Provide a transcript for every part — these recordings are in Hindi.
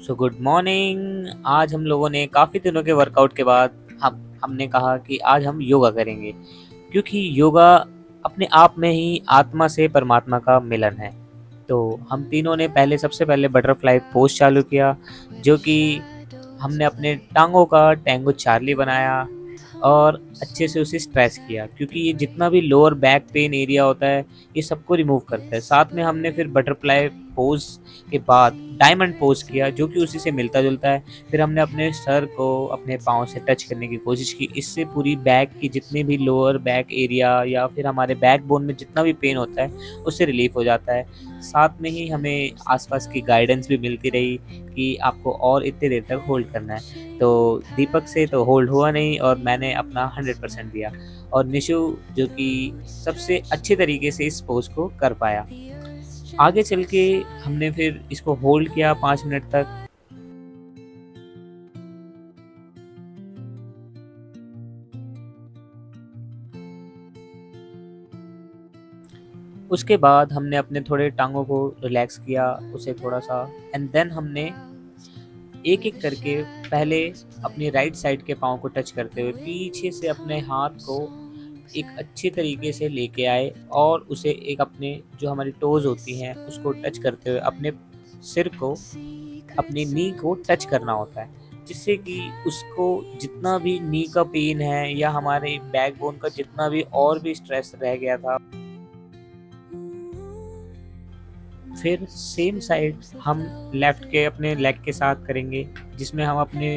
So good morning. आज हम लोगों ने काफ़ी दिनों के वर्कआउट के बाद हमने कहा कि आज हम योगा करेंगे, क्योंकि योगा अपने आप में ही आत्मा से परमात्मा का मिलन है। तो हम तीनों ने सबसे पहले बटरफ्लाई पोज चालू किया, जो कि हमने अपने टांगों का टैंगो चार्ली बनाया और अच्छे से उसे स्ट्रेच किया, क्योंकि ये जितना भी लोअर बैक पेन एरिया होता है ये सबको रिमूव करता है। साथ में हमने फिर बटरफ्लाई पोज के बाद डायमंड पोज किया, जो कि उसी से मिलता जुलता है। फिर हमने अपने सर को अपने पाँव से टच करने की कोशिश की। इससे पूरी बैक की जितने भी लोअर बैक एरिया या फिर हमारे बैक बोन में जितना भी पेन होता है उससे रिलीफ हो जाता है। साथ में ही हमें आसपास की गाइडेंस भी मिलती रही कि आपको और इतनी देर तक होल्ड करना है। तो दीपक से तो होल्ड हुआ नहीं और मैंने अपना 100% दिया, और निशु जो कि सबसे अच्छे तरीके से इस पोज को कर पाया। आगे चल के हमने फिर इसको होल्ड किया 5 मिनट तक। उसके बाद हमने अपने थोड़े टांगों को रिलैक्स किया, उसे थोड़ा-सा, एंड देन हमने एक-एक करके पहले अपनी राइट साइड के पाँव को टच करते हुए पीछे से अपने हाथ को एक अच्छे तरीके से लेके आए और उसे एक अपने जो हमारी टोज़ होती हैं उसको टच करते हुए अपने सिर को, अपनी नी को टच करना होता है, जिससे कि उसको जितना भी नी का पेन है या हमारे बैकबोन का जितना भी और भी स्ट्रेस रह गया था, फिर सेम साइड हम लेफ्ट के अपने लेग के साथ करेंगे, जिसमें हम अपने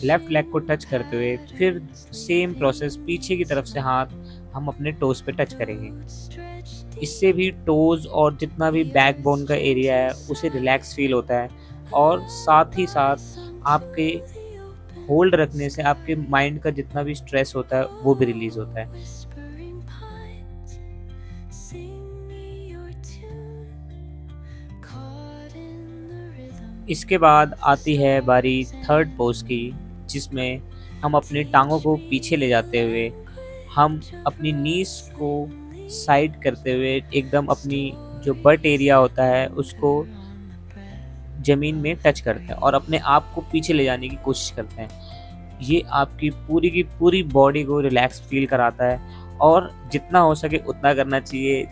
लेफ्ट लेग को टच करते हुए फिर सेम प्रोसेस पीछे की तरफ से हाथ हम अपने टोज़ पे टच करेंगे। इससे भी टोज़ और जितना भी बैकबोन का एरिया है उसे रिलैक्स फ़ील होता है, और साथ ही साथ आपके होल्ड रखने से आपके माइंड का जितना भी स्ट्रेस होता है वो भी रिलीज़ होता है। इसके बाद आती है बारी थर्ड पोज़ की, जिसमें हम अपनी टाँगों को पीछे ले जाते हुए हम अपनी नीज़ को साइड करते हुए एकदम अपनी जो बट एरिया होता है उसको ज़मीन में टच करते हैं और अपने आप को पीछे ले जाने की कोशिश करते हैं। ये आपकी पूरी की पूरी बॉडी को रिलैक्स फ़ील कराता है, और जितना हो सके उतना करना चाहिए।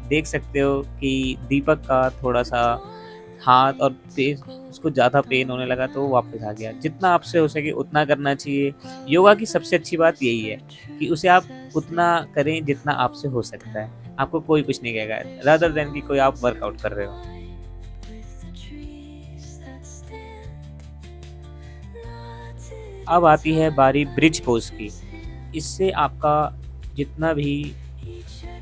देख सकते हो कि दीपक का थोड़ा-सा हाथ और पेट, उसको ज़्यादा पेन होने लगा तो वो वापस आ गया। जितना आपसे हो सके उतना करना चाहिए। योगा की सबसे अच्छी बात यही है कि उसे आप उतना करें जितना आपसे हो सकता है। आपको कोई कुछ नहीं कहेगा, रादर दैन कि कोई आप वर्कआउट कर रहे हो। अब आती है बारी ब्रिज पोज़ की। इससे आपका जितना भी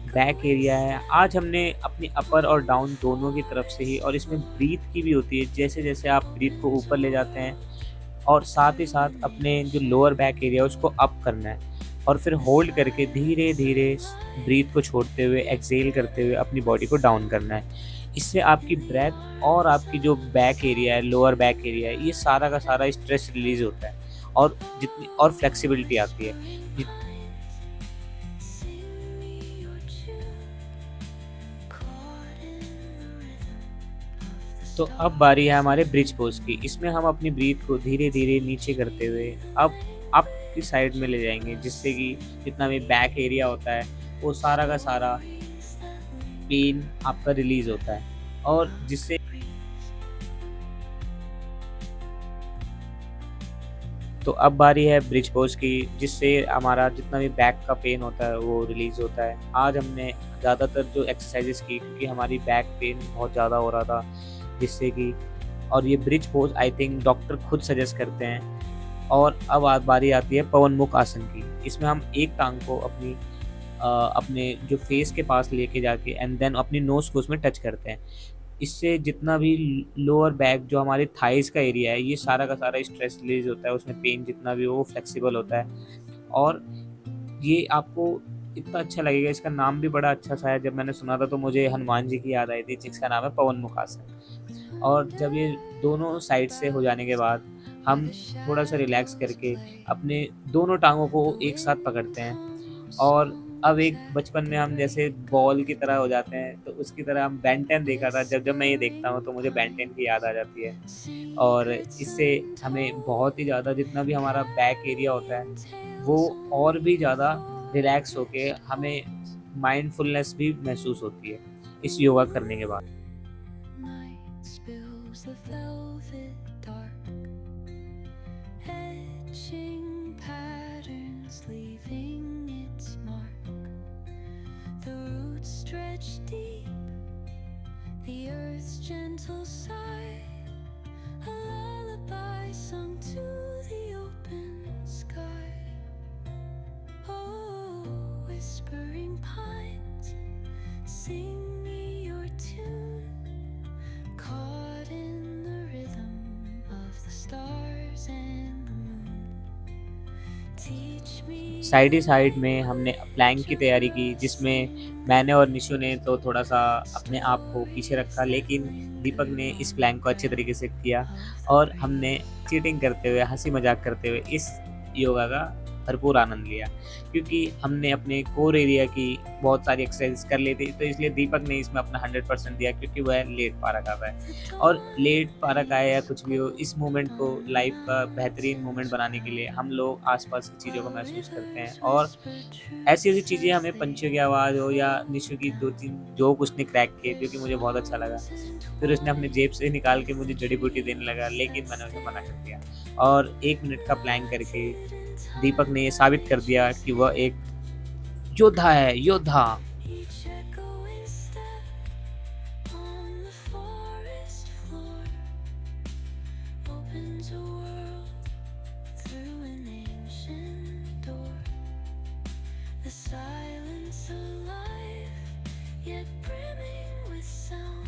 बैक एरिया है, आज हमने अपनी अपर और डाउन दोनों की तरफ से ही, और इसमें ब्रीथ की भी होती है। जैसे-जैसे आप ब्रीथ को ऊपर ले जाते हैं और साथ ही साथ अपने जो लोअर बैक एरिया है उसको अप करना है, और फिर होल्ड करके धीरे-धीरे ब्रीथ को छोड़ते हुए एक्सहेल करते हुए अपनी बॉडी को डाउन करना है। इससे आपकी ब्रेथ और आपकी जो बैक एरिया है, लोअर बैक एरिया है, ये सारा का सारा स्ट्रेस रिलीज़ होता है और जितनी और फ्लेक्सिबिलिटी आती है। जि तो अब बारी है हमारे ब्रिज पोज़ की। इसमें हम अपनी ब्रीथ को धीरे-धीरे नीचे करते हुए अब अप की साइड में ले जाएँगे, जिससे कि जितना भी बैक एरिया होता है, वो सारा का सारा पेन आपका रिलीज़ होता है, और जिससे तो अब बारी है ब्रिज पोज़ की, जिससे हमारा जितना भी बैक का पेन होता है वो रिलीज़ होता है। आज हमने ज़्यादातर जो एक्सरसाइज़ेज़ की, क्योंकि हमारी बैक पेन बहुत ज़्यादा हो रहा था, जिससे कि, और ये bridge pose I think doctor खुद सजेस्ट करते हैं। और अब बारी आती है पवन मुख आसन की। इसमें हम एक टाँग को अपने जो फेस के पास लेके जाके एंड देन अपनी नोज़ को उसमें टच करते हैं। इससे जितना भी लोअर बैक जो हमारे थाइज़ का एरिया है, ये सारा का सारा स्ट्रेस रिलीज़ होता है, उसमें पेन जितना भी हो वो फ्लेक्सिबल होता है, और ये आपको इतना अच्छा लगेगा। इसका नाम भी बड़ा अच्छा-सा है। जब मैंने सुना था तो मुझे हनुमान जी की याद आई थी, जिसका नाम है पवन मुख आसन। और जब ये दोनों साइड से हो जाने के बाद हम थोड़ा-सा रिलैक्स करके अपने दोनों टाँगों को एक साथ पकड़ते हैं, और अब एक बचपन में हम जैसे बॉल की तरह हो जाते हैं, तो उसकी तरह हम बेन 10 देखा था। जब जब मैं ये देखता हूँ तो मुझे बेन 10 की याद आ जाती है। और इससे हमें बहुत ही ज़्यादा जितना भी हमारा बैक एरिया होता है, वो और भी ज़्यादा रिलैक्स होके हमें माइंडफुलनेस भी महसूस होती है, इस योगा करने के बाद। Night spills the velvet dark, etching patterns, leaving its mark. The roots stretch deep, the earth's gentle sigh, a lullaby sung to the open sky. Oh, whispering pines, sing me your tune, caught in the rhythm of the stars and the moon. Teach me side he side में हमने प्लैंक की तैयारी की, जिसमें मैंने और निशु ने तो थोड़ा-सा अपने आप को पीछे रखा, लेकिन दीपक ने इस प्लैंक को अच्छे तरीके से किया और हमने चीटिंग करते हुए, हँसी-मज़ाक करते हुए इस योगा का भरपूर आनंद लिया। क्योंकि हमने अपने कोर एरिया की बहुत सारी एक्सरसाइज़ कर ली थी, तो इसलिए दीपक ने इसमें अपना 100% दिया, क्योंकि वह लेट पा रखा है। और लेट पारा का है या कुछ भी हो, इस मोमेंट को लाइफ का बेहतरीन मोमेंट बनाने के लिए हम लोग आसपास की चीज़ों को महसूस करते हैं। और ऐसी-ऐसी चीज़ें हमें पंछियों की आवाज़ हो या निशु की 2-3 जोक उसने क्रैक किए, जो कि मुझे बहुत अच्छा लगा। फिर उसने अपनी जेब से निकाल के मुझे जड़ी-बूटी देने लगा, लेकिन मैंने उसे मना कर दिया। और 1 मिनट का प्लैंक करके दीपक ने ये साबित कर दिया कि वह एक योद्धा है, योद्धा। each echoing step on the forest floor opens a world through an ancient door. The silence alive, yet brimming with sound.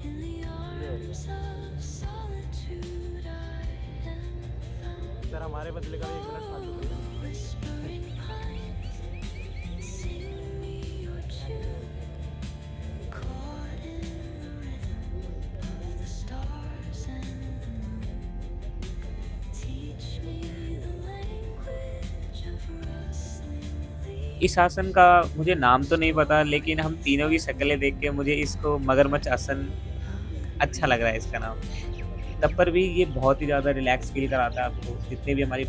In the arms of solitude I am found. Sir हमारे बदले का 1 मिनट फालतू कर दो। Whispering pines, sing me your tune, caught in the rhythm of the stars and the moon. Teach me the language of rustling leaves. इस आसन का मुझे नाम तो नहीं पता, लेकिन हम तीनों की शक्लें देख के मुझे इसको मगरमच्छ आसन अच्छा लग रहा है इसका नाम। तब पर भी ये बहुत ही ज़्यादा रिलैक्स फ़ील कराता है आपको, जितने भी हमारी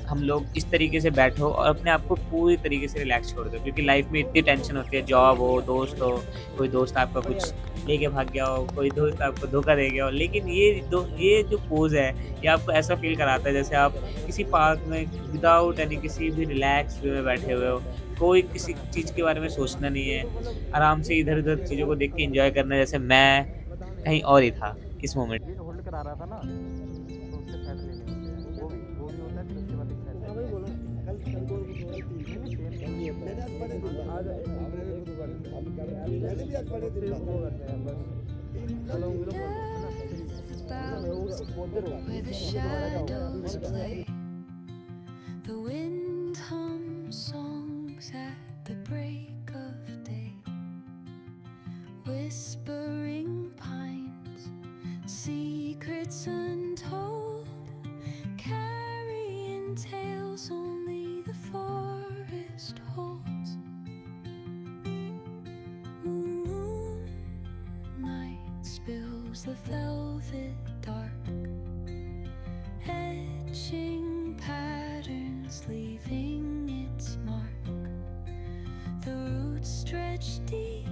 हम लोग इस तरीके से बैठो और अपने आप को पूरी तरीके से रिलैक्स छोड़ दो, क्योंकि लाइफ में इतनी टेंशन होती है, जॉब हो, दोस्त हो, कोई दोस्त आपका कुछ लेके भाग गया हो, कोई दोस्त आपको धोखा दे गया हो, लेकिन ये जो पोज़ है, ये आपको ऐसा फ़ील कराता है जैसे आप किसी पार्क में विदाउट एनी किसी भी रिलैक्स वे में बैठे हुए हो। कोई किसी चीज़ के बारे में सोचना नहीं है, आराम से इधर-उधर चीज़ों को देख के एन्जॉय करना है, जैसे मैं कहीं और ही था इस मोमेंट। ये होल्ड करा रहा था ना, तो उससे फैट लेने होते हैं। वो भी होता है, फिर उसके बाद एक फैट। हाँ वही बोला, कल कल को नहीं सेम मैंने आज पढ़े दिन आज मैंने भी आज पढ़े दिन वो करते हैं बस चलो Where the shadows play, the wind hums songs at the break of day. Whispering pines, secrets untold, carrying tales only the forest holds. Moonlight spills the velvet dark, etching patterns, leaving its mark. The roots stretch deep,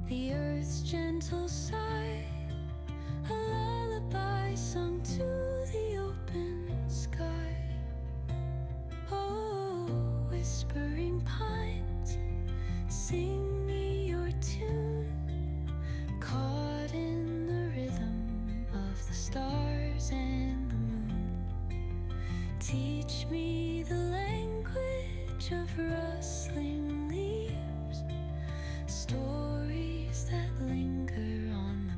the earth's gentle sigh, a lullaby sung to the open sky. Oh, whispering pines, sing me your tune, caught in the rhythm of the stars and the moon. Teach me the language of rustling leaves, stories that linger on the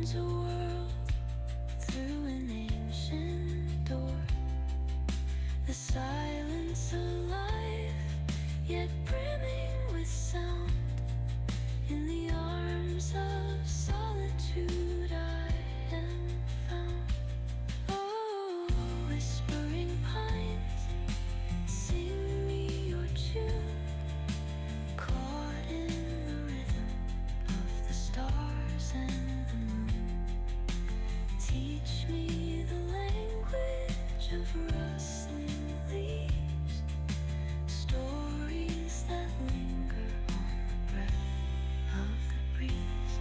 opens a world through an ancient door. The silence alive, yet brimming with sound. In the arms of solitude I am found. Oh, whispering pines, sing me your tune. Caught in the rhythm of the stars and the moon. Teach me the language of rustling leaves. Stories that linger on the breath of the breeze.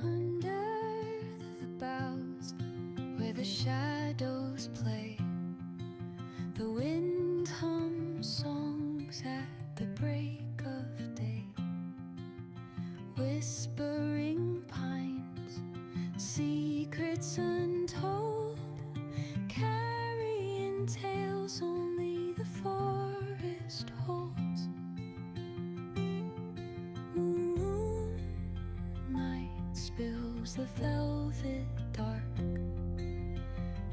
Under the boughs where the shadows play, the wind hums songs at the break of day. Whispering pines, secrets untold, carrying tales only the forest holds. Moonlight spills the velvet dark,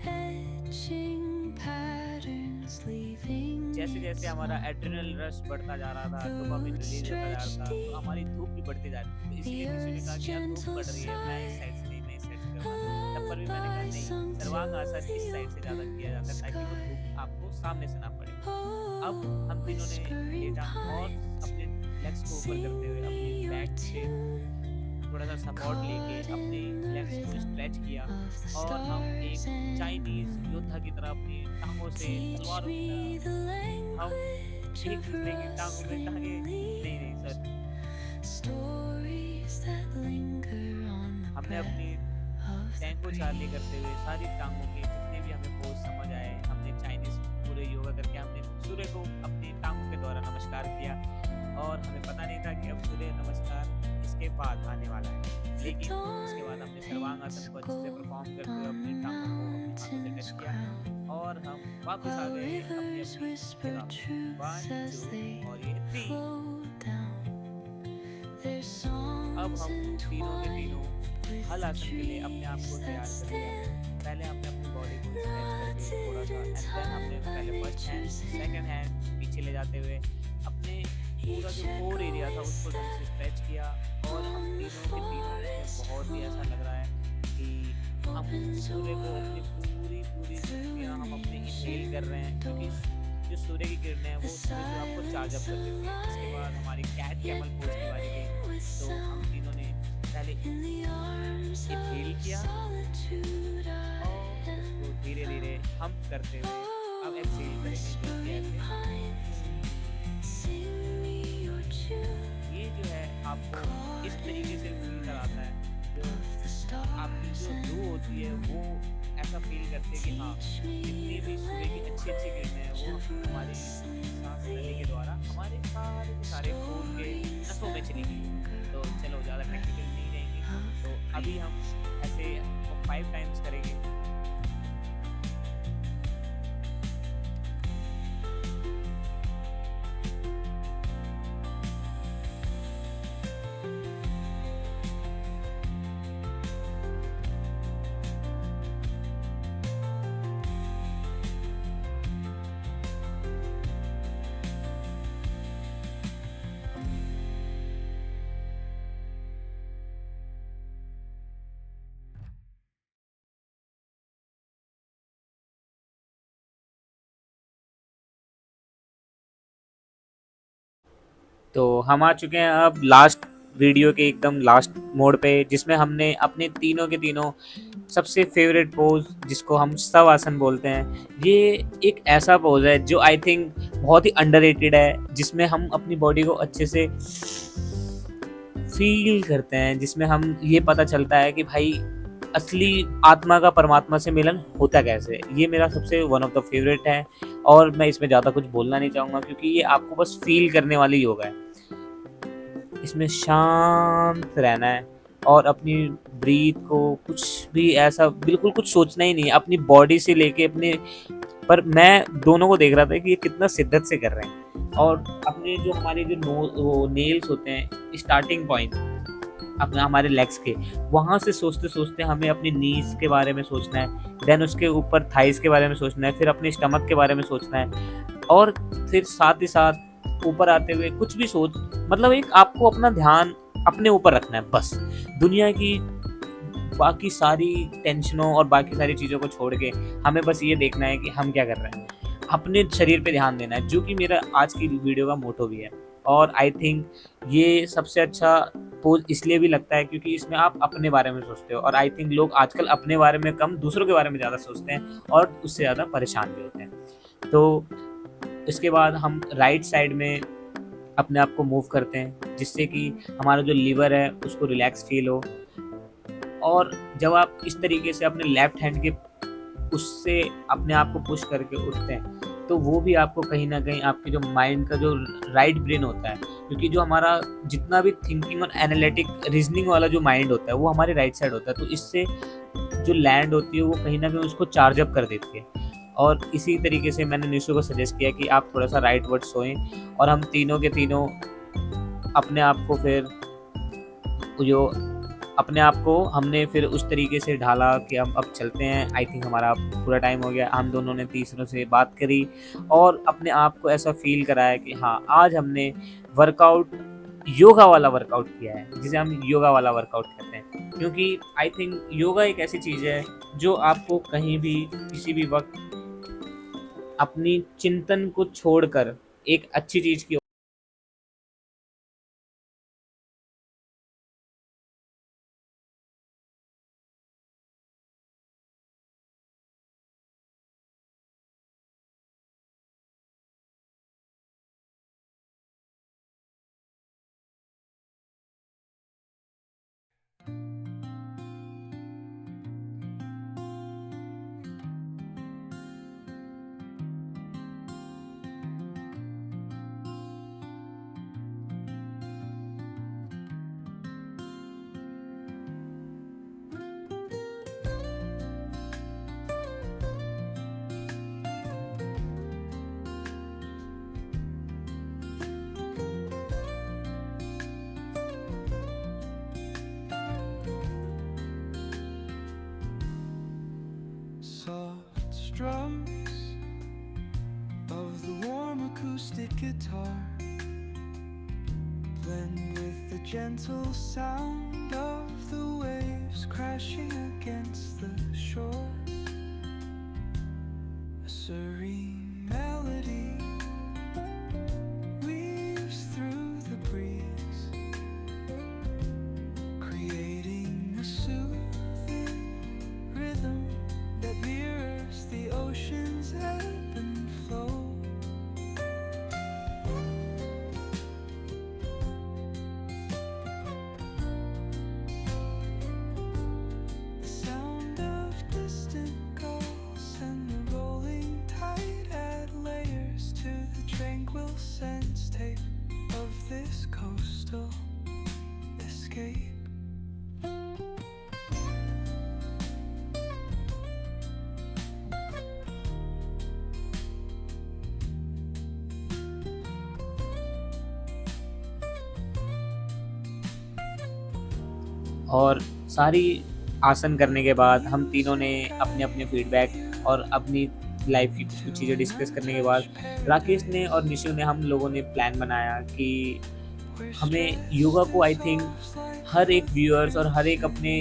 etching patterns, leaving जैसे जैसे हमारा एड्रेनल रश बढ़ता जा रहा था, डोपामिन रिलीज होता जा रहा था, तो हमारी धूप भी बढ़ती जा रही थी। तो इसीलिए किसी ने कहा कि यार धूप बढ़ रही है, मैं इस साइड से नहीं, मैं इस साइड से करूँगा। तब पर भी मैंने कहा नहीं, सर्वांग आसन इस साइड से ज़्यादा किया जाता है ताकि वो धूप आपको सामने से ना पड़े। अब हम तीनों ने लेटा और अपने लेग्स को ऊपर करते हुए अपनी बैक से थोड़ा सा सपोर्ट लेके अपने लेग्स को स्ट्रेच किया और हम एक चाइनीज योद्धा की तरह अपनी टांगों से तलवारों की तरह हम एक दूसरे की टांगों में टांगे नहीं सर हमने अपनी टैंको चार्ली करते हुए सारी टांगों के जितने भी हमें पोज समझ आए, हमने चाइनीज पूरे योगा करके हमने सूर्य को अपनी टांगों के द्वारा नमस्कार किया और हमें पता नहीं था कि अब सूर्य नमस्कार इसके बाद आने वाला है। लेकिन उसके बाद हमने सर्वांग आसन को अच्छे से परफॉर्म करते हुए अपनी टांगों को अपने हाथों से टच किया और हम वापस आ गए अपनी अपनी जगह। 1 2 और ये 3। अब हम तीनों के तीनों हल आसन के लिए अपने आप को तैयार कर लिया। पहले हमने अपनी बॉडी को स्ट्रेच करके थोड़ा सा एंड देन हमने पहले फर्स्ट हैंड सेकंड हैंड पीछे ले जाते हुए अपने पूरा जो कोर एरिया था उसको ढंग से स्ट्रेच किया और हम तीनों के तीनों में बहुत ही ऐसा लग रहा है कि हम सूर्य को अपनी पूरी शक्तियाँ हम अपने इनहेल कर रहे हैं, क्योंकि जो सूर्य की किरणें हैं वो सूर्य को आपको चार्ज अप कर देती हैं। इसके बाद हमारी कैट कैमल पोज की बारी गई, तो हम तीनों ने पहले इनहेल किया और उसको धीरे धीरे हम करते हुए अब एक्सहेल करेंगे। ये जो है आपको इस तरीके से फील कराता है, जो आपकी जो रूह होती है वो ऐसा फील करते हैं कि हाँ जितनी भी सूर्य की अच्छी किरणें हैं वो हमारी सांस नली के द्वारा हमारे सारे के सारे खून के नसों में चली गई। तो चलो ज़्यादा टेक्निकल नहीं रहेंगे, तो अभी हम ऐसे 5 टाइम्स करेंगे। तो हम आ चुके हैं अब लास्ट वीडियो के एकदम लास्ट मोड पे, जिसमें हमने अपने तीनों के तीनों सबसे फेवरेट पोज, जिसको हम शव आसन बोलते हैं, ये एक ऐसा पोज है जो आई थिंक बहुत ही अंडररेटेड है, जिसमें हम अपनी बॉडी को अच्छे से फील करते हैं, जिसमें हम ये पता चलता है कि भाई असली आत्मा का परमात्मा से मिलन होता कैसे। ये मेरा सबसे वन ऑफ द फेवरेट है, और मैं इसमें ज़्यादा कुछ बोलना नहीं चाहूँगा क्योंकि ये आपको बस फील करने वाली योगा है। इसमें शांत रहना है और अपनी ब्रीथ को कुछ भी ऐसा बिल्कुल कुछ सोचना ही नहीं है, अपनी बॉडी से लेके अपने पर मैं दोनों को देख रहा था कि ये कितना शिद्दत से कर रहे हैं, और अपने जो हमारे जो वो नेल्स होते हैं स्टार्टिंग पॉइंट अपना हमारे लेग्स के, वहाँ से सोचते सोचते हमें अपनी नीज के बारे में सोचना है, देन उसके ऊपर थाइस के बारे में सोचना है, फिर अपने स्टमक के बारे में सोचना है, और फिर साथ ही साथ ऊपर आते हुए कुछ भी सोच, मतलब एक आपको अपना ध्यान अपने ऊपर रखना है बस। दुनिया की बाकी सारी टेंशनों और बाकी सारी चीज़ों को छोड़ के हमें बस ये देखना है कि हम क्या कर रहे हैं, अपने शरीर पे ध्यान देना है, जो कि मेरा आज की वीडियो का मोटो भी है। और आई थिंक ये सबसे अच्छा पोज इसलिए भी लगता है क्योंकि इसमें आप अपने बारे में सोचते हो, और आई थिंक लोग आजकल अपने बारे में कम दूसरों के बारे में ज़्यादा सोचते हैं और उससे ज़्यादा परेशान भी होते हैं। तो इसके बाद हम राइट साइड में अपने आप को मूव करते हैं, जिससे कि हमारा जो लीवर है उसको रिलैक्स फील हो, और जब आप इस तरीके से अपने लेफ्ट हैंड के उससे अपने आप को पुश करके उठते हैं, तो वो भी आपको कहीं ना कहीं आपके जो माइंड का जो राइट ब्रेन होता है, क्योंकि जो हमारा जितना भी थिंकिंग और एनालिटिक रीजनिंग वाला जो माइंड होता है वो हमारे राइट साइड होता है, तो इससे जो लैंड होती है वो कहीं ना कहीं उसको चार्ज अप कर देती है। और इसी तरीके से मैंने निशु को सजेस्ट किया कि आप थोड़ा सा राइट वर्ड सोएं, और हम तीनों के तीनों अपने आप को फिर जो अपने आप को हमने फिर उस तरीके से ढाला कि हम अब चलते हैं। आई थिंक हमारा पूरा टाइम हो गया, हम दोनों ने तीसरों से बात करी और अपने आप को ऐसा फील कराया कि हाँ, आज हमने वर्कआउट योगा वाला वर्कआउट किया है, जिसे हम योगा वाला वर्कआउट कहते हैं, क्योंकि आई थिंक योगा एक ऐसी चीज़ है जो आपको कहीं भी किसी भी वक्त अपनी चिंतन को छोड़कर एक अच्छी चीज़ की soft strums of the warm acoustic guitar blend with the gentle sound of the waves crashing against the shore. A serene melody weaves through the breeze, creating a soothing rhythm that mirrors the ocean's ebb and flow. The sound of distant gulls and the rolling tide add layers to the tranquil sense tape of this coastal escape. और सारी आसन करने के बाद हम तीनों ने अपने अपने फीडबैक और अपनी लाइफ की कुछ कुछ चीज़ें डिस्कस करने के बाद राकेश ने और निशु ने हम लोगों ने प्लान बनाया कि हमें योगा को आई थिंक हर एक व्यूअर्स और हर एक अपने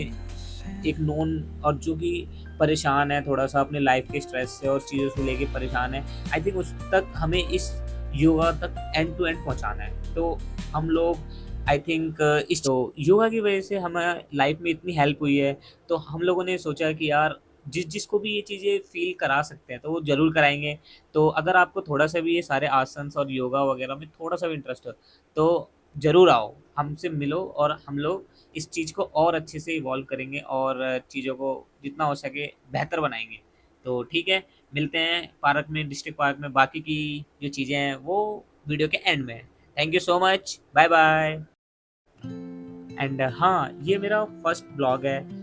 एक नोन और जो कि परेशान है थोड़ा सा अपने लाइफ के स्ट्रेस से और चीज़ों से लेके परेशान है, आई थिंक उस तक हमें इस योगा तक एंड टू एंड पहुंचाना है। तो हम लोग आई थिंक इस तो योगा की वजह से हमें लाइफ में इतनी हेल्प हुई है, तो हम लोगों ने सोचा कि यार जिसको भी ये चीज़ें फ़ील करा सकते हैं, तो वो ज़रूर कराएँगे। तो अगर आपको थोड़ा-सा भी ये सारे आसन्स और योगा वगैरह में थोड़ा-सा भी इंटरेस्ट हो, तो ज़रूर आओ, हमसे मिलो और हम लोग इस चीज़ को और अच्छे से इवॉल्व करेंगे और चीज़ों को जितना हो सके बेहतर बनाएँगे। तो ठीक है, मिलते हैं पार्क में, डिस्ट्रिक्ट पार्क में, बाकी की जो चीज़ें हैं, वो वीडियो के एंड में। Thank you so much, bye bye. And हाँ, ये मेरा फर्स्ट ब्लॉग है